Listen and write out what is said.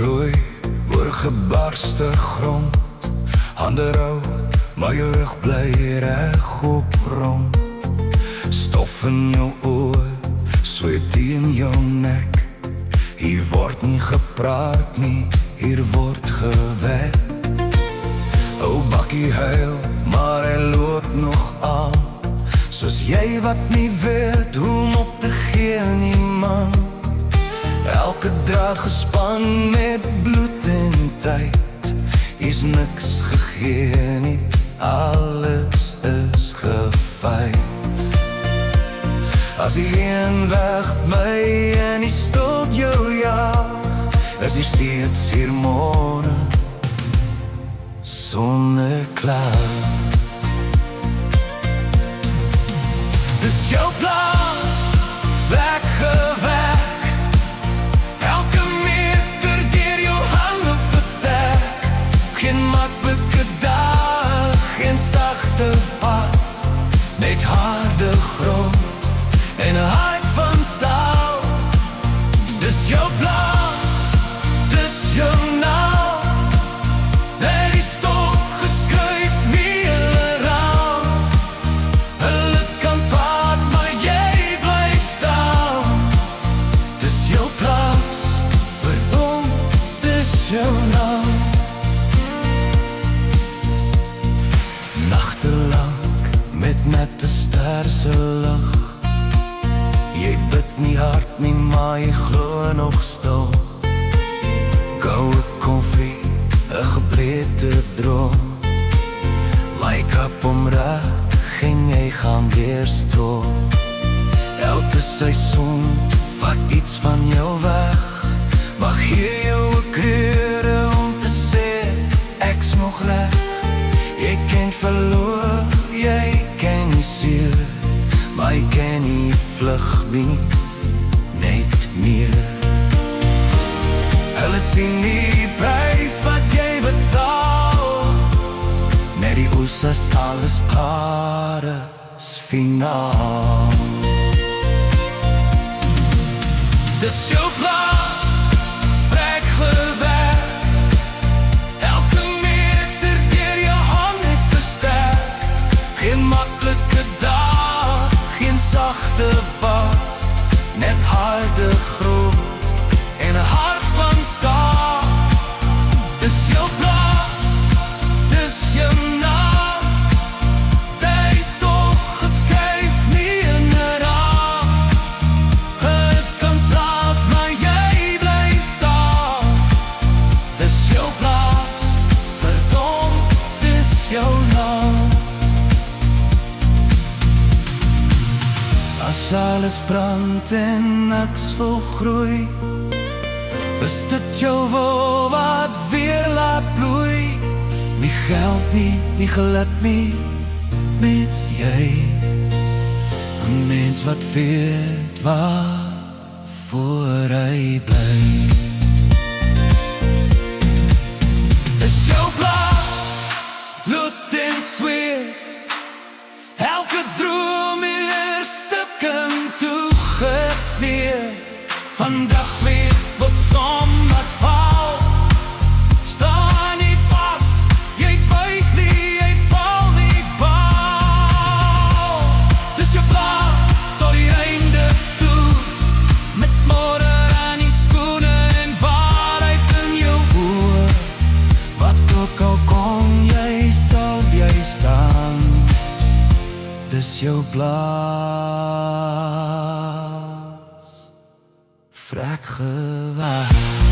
Rooi oor gebarste grond, hande rou, maar jou rug bly reg op rond. Stof in jou oor, sweet in jou nek. Hier word nie gepraat nie, hier word gewek. Ou bakkie huil, maar hy loop nog aan, soos jy wat nie weet hoe om op te gee nie man. Elke dag gespan met bloed en tyd, is niks gegee nie, alles is gefeit. As die een weg my en die stilte jou jaag, is die steeds hier môre, sonneklaar. Dis jou plaas, weggewerk, elke meter deur jou hande versterk. Geen maklike dag, geen sagte pad, net harde grond en 'n hart van staal. Dis jou plaas, dis jou naam, daar die stof geskuif nie hulle raam. Hulle kan praat, maar jy bly staan. Dis jou plaas, verdom, dis jou naam. Nagte lank met nette ster se lig, jy bid nie hard nie, maar jy glo nog stil. Goue koffie, 'n gebrete droom, make-up omreg, en jy gaan weer stroom. Elke seisoen vat iets van jou weg, maar gee jou 'n kreure om te sê, ek's nog reg. Jy ken verloor, jy ken nie seer, maar jy ken nie vlug nie, net meer. Hulle sien nie prys wat jy betaal, net die oes as alles pare is finaal. Dis jou plaas, vrek gewerk, elke meter deur jou hande versterk. Geen maklike dag, geen sagte pad, net harde grond en 'n hart van staal. Dis jou plaas, dis jou naam, daar is toch geskryf nie in 'n raam. Het kan praat, maar jy bly staan. Dis jou plaas, verdom, dis jou naam. As alles brand en niks wil groei, is dit jou wil wat weer laat bloei. Nie geld nie, nie geluk nie, met jy, 'n mens wat weet waarvoor hy bly. Dis jou plaas, bloed en sweet, elke droom hier stukken toegesmeer. Vandag weer wat sommer val, staan nie vas, jy buig nie, jy val nie bal. Dis jou plaas tot die einde toe, met môre aan die skoene en waarheid in jou oor. Wat ook al kom, jy sal jy staan. Dis jou plaas, vrek gewerk.